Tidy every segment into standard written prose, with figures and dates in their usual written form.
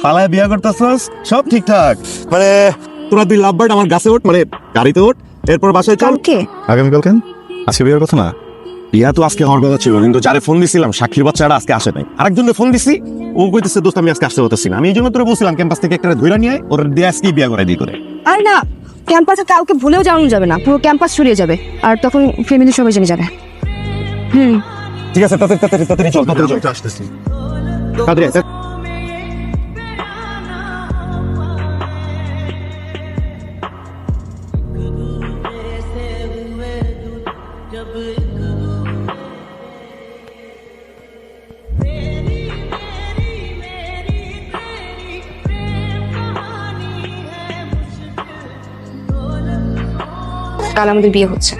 পালায় বিয়া করতেছস সব ঠিকঠাক মানে তোরা দুই লাভ বার্ড আমার গাছে ওঠ মানে গাড়িতে ওঠ এরপর বাসায় চল কালকে আগামীকাল কেন আজকে বিয়ের কথা না বিয়া তো আজকে হওয়ার কথা ছিল কিন্তু যারে ফোন দিছিলাম সাক্ষীর বাচ্চাটা আজকে আসে নাই আরেকজনের ফোন দিছি ও কইতেছে দোস্ত আমি আজকে আসতে পারতেছি না আমি এই জন্য তোরা বলছিলাম ক্যাম্পাস থেকে একটা ধইরা নিয়ে ওর দিয়ে আজকে বিয়া করে দিই করে আর না ক্যাম্পাসে কাউকে ভুলেও জানানো যাবে না পুরো ক্যাম্পাস ছড়িয়ে যাবে আর তখন ফ্যামিলি সবাই জেনে যাবে ঠিক আছে তাড়াতাড়ি চল আসতেছি তাড়াতাড়ি কাল আমাদের বিয়ে হচ্ছে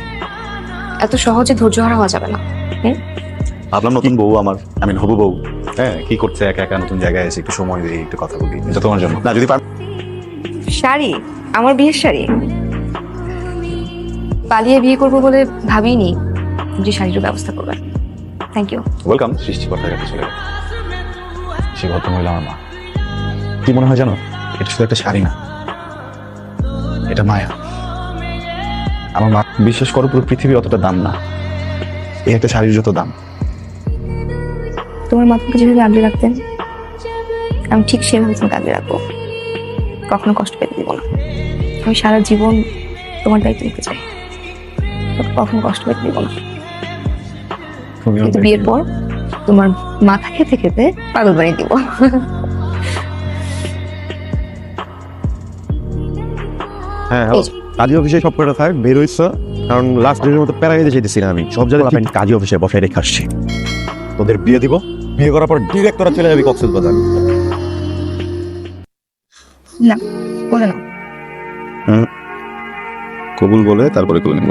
এত সহজে ধৈর্য হারা হওয়া যাবে না ভাবলাম নতুন বউ আমার হবু বউ হ্যাঁ কি করছে একা একা নতুন জায়গায় এসে একটু সময় দিই একটু কথা বলি এটা তোমার জন্য না যদি শাড়ি আমার বিয়ের শাড়ি পালিয়ে বিয়ে করবো বলে ভাবিনি যে শাড়ির ব্যবস্থা করবে থ্যাংক ইউ ওয়েলকাম সৃষ্টিকর্তার কাছে চলে গেছে সে ভদ্রমহিলা আমার মা কি মনে হয় জানো এটা শুধু একটা শাড়ি না এটা মায়া আমার মা বিশ্বাস করো পুরো পৃথিবী অতটা দাম না এই একটা শাড়ির যত দাম তোমার মাথাকে যেভাবে আগলে রাখতেন আমি ঠিক সেভাবে তোমাকে আগলে রাখবো কখনো কষ্ট পেতে দিব না আমি সারা জীবন তোমার দায়িত্ব নিতে চাই কখনো কষ্ট পেতে দিব না কিন্তু বিয়ের পর তোমার মাথা খেতে খেতে পাগল বানিয়ে দিব হ্যাঁ কাজী অফিসে সব কটা থাক বের হইছ কারণ লাস্ট ডেটের মতো প্যারা গেতে চাইতেছি না আমি সব জায়গায় কাজী অফিসে বসায় রেখে আসছি তোদের বিয়ে দিব বিয়ে করার পর ডিরেক্ট তোরা চলে যাবি কক্সবাজার না বলে না কবুল বলে তারপরে করে নেব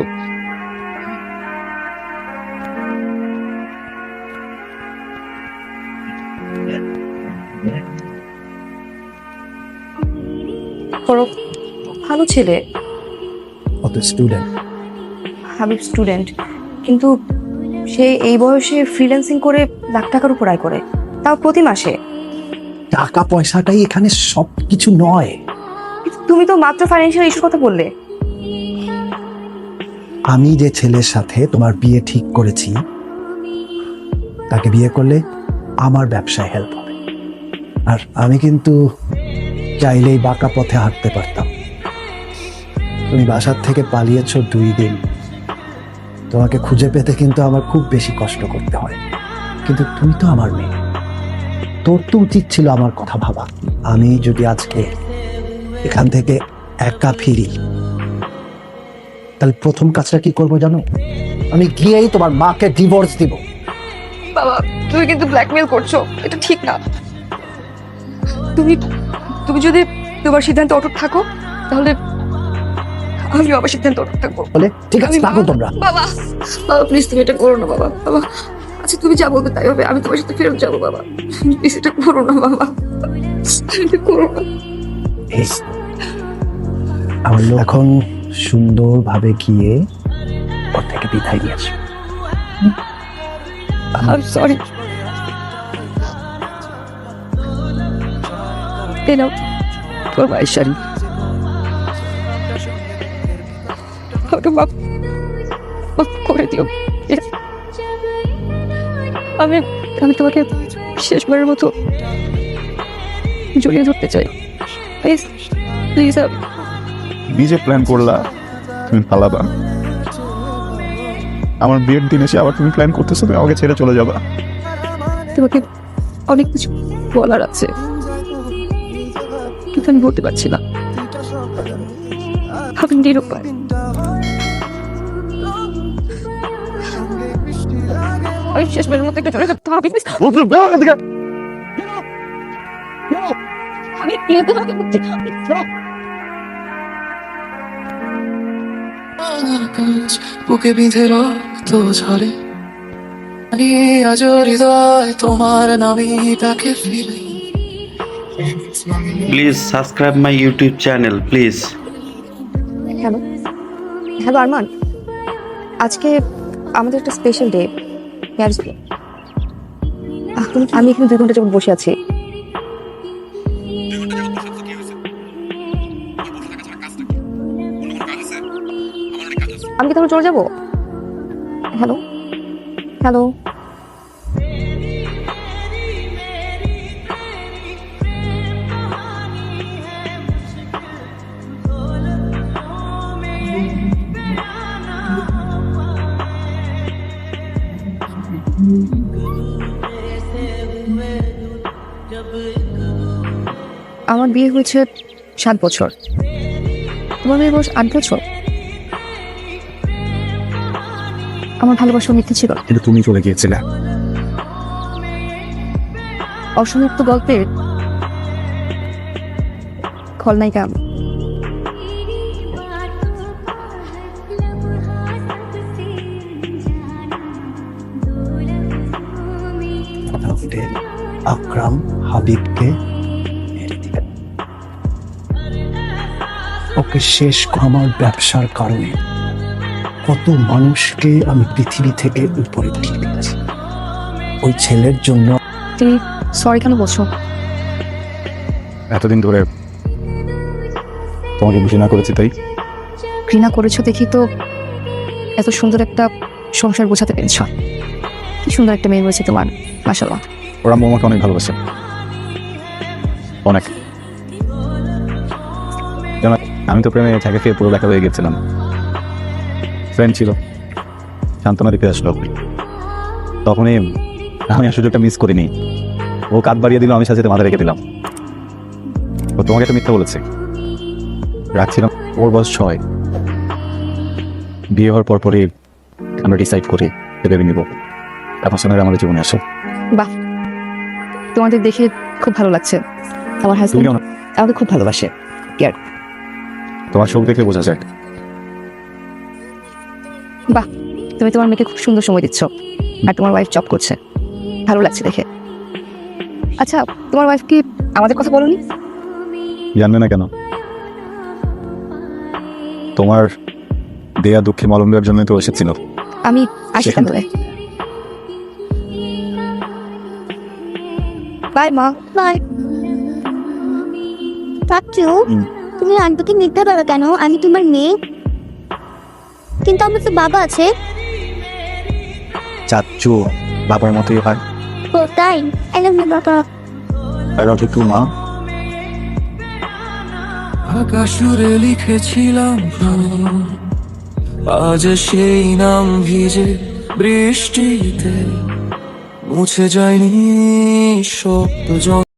ভালো ছেলে কত স্টুডেন্ট হাবিব স্টুডেন্ট কিন্তু সে এই বয়সে ফ্রিল্যান্সিং করে লাখ টাকার উপর আয় করে তাও প্রতি মাসে টাকা পয়সাটাই এখানে সবকিছু নয়। তুমি তো মাত্র ফাইন্যান্সিয়াল ইস্যুর কথা বললে আমি যে ছেলের সাথে তোমার বিয়ে ঠিক করেছি তাকে বিয়ে করলে আমার ব্যবসায় হেল্প হবে আর আমি কিন্তু চাইলেই বাঁকা পথে হাঁটতে পারতাম। তুমি বাসার থেকে পালিয়েছো 2 দিন, তোমাকে খুঁজে পেতে কিন্তু আমার খুব বেশি কষ্ট করতে হয়, কিন্তু তুমি তো আমার মেয়ে, তোর তো উচিত ছিল আমার কথা ভাবা। আমি যদি আজকে এখান থেকে একা ফিরি তাহলে প্রথম কাজটা কি করবো জানো? আমি গিয়েই তোমার মাকে ডিভোর্স দিব। বাবা তুমি কিন্তু ব্ল্যাকমেল করছো, এটা ঠিক না। তুমি তুমি যদি তোমার সিদ্ধান্তে অটুট থাকো তাহলে আমি আমার সিদ্ধান্তে অটুট থাকবো। বলে ঠিক আছে থাকো তোমরা। বাবা বাবা প্লিজ তুমি এটা করো না বাবা। বাবা আচ্ছা তুমি যা বলবে তাই হবে, আমি তোমার সাথে ফেরত যাবো। বাবা প্লিজ এটা করো না বাবা, এটা করো না। আমার এখন সুন্দরভাবে গিয়ে ওর থেকে বিদায় নিয়ে আসো। I'm sorry. এই নাও তোর মায়ের শাড়ি। আমাকে মাফ করে দিও। আমি আমি তোমাকে শেষবারের মতো জড়িয়ে ধরতে চাই। Please please. বিয়ে প্ল্যান করলা তুমি পালাবা, আমার বিয়ের দিন এসে আবার তুমি প্ল্যান করতেছো তুমি আমাকে ছেড়ে চলে যাবা। তোমাকে অনেক কিছু বলার আছে কিন্তু আমি বলতে পারছি না। আমি নিরুপায়। আমি শেষবারের মতো একটা চলে যাবো। আমি যেতে পারি বুকে বিঁধে রক্ত ঝরে আজ হৃদয় তোমার নামে তাকে ফিরে। Please subscribe my YouTube channel, please. Hello hello Arman, আজকে আমাদের একটা স্পেশাল ডে, ম্যারেজ ডে। আমি এখানে 2 ঘন্টা যাবত বসে আছি। আমি কি তাহলে চলে যাবো? হ্যালো হ্যালো, আমার বিয়ে হয়েছে 7 বছর, তোমার বিয়ে বয়স 8 বছর। আমার ভালোবাসা মিথ্যে ছিল। কিন্তু তুমি চলে গিয়েছিলে। অসমাপ্ত গল্পের খলনায়িকা আমি। কথা উঠে আকরাম হাবিবকে মেরে দিলেন। ওকে শেষ আমার ব্যবসার কারণে কত মানুষকে আমি পৃথিবী থেকে উপরে উঠিয়ে দিয়েছি। ওই ছেলের জন্য তুমি সরি কেন বলছো? এতদিন ধরে তোমাকে ঘৃণা করেছি তাই। ঘৃণা করেছো দেখি তো এত সুন্দর একটা সংসার বোঝাতে পেরেছ। কি সুন্দর একটা মেয়ে হয়েছে তোমার, মাশাআল্লাহ। ওরা আমাকে অনেক ভালোবাসে, অনেক। জানো, আমি তো প্রেমে থাকে ফিরে পুরো দেখা হয়ে গেছিলাম। ফ্রেন্ড ছিল, সান্ত্বনা দিতে আসলো। তখনই আমি আর সুযোগটা মিস করিনি। ও কাঁধ বাড়িয়ে দিল, আমি সাথে মাথা রেখে দিলাম। ও তোমাকে একটা মিথ্যা বলেছে। রাখছিলাম ওর বয়স 6। বিয়ে হওয়ার পরপরই আমরা ডিসাইড করি ভেবে নিব এখন সোনার আমাদের জীবনে আসো। বাহ, তোমাদের দেখে খুব ভালো লাগছে। আমার তুমি হাজবেন্ড কেমন? আমাকে খুব ভালোবাসে। কেয়ার। তোমার চোখ দেখে বোঝা যায়। বাহ, তুমি তোমার মেয়েকে খুব সুন্দর সময় দিচ্ছ, আর তোমার ওয়াইফ জব করছে, ভালো লাগছে দেখে। আচ্ছা, তোমার ওয়াইফ কি আমাদের কথা বলোনি? জানবে না কেন? তোমার দেয়া দুঃখে মলম দেওয়ার জন্যই তো এসেছিল। আমি আসি সেখান- তাহলে। বাই মা, বাই। চাচু, তুমি আন্টুকে মিথ্যা বলো কেন? আমি তোমার মেয়ে। কিন্তু আমার তো বাবা আছে। চাচ্চু বাবার মতোই হয়। ও তাই? আই লাভ ইউ বাবা। আই লাভ ইউ টু মা। আকাশুরে লিখেছিলাম নাম, আজ সেই নাম ভিজে বৃষ্টিতে মুছে যায়নি শব্দ।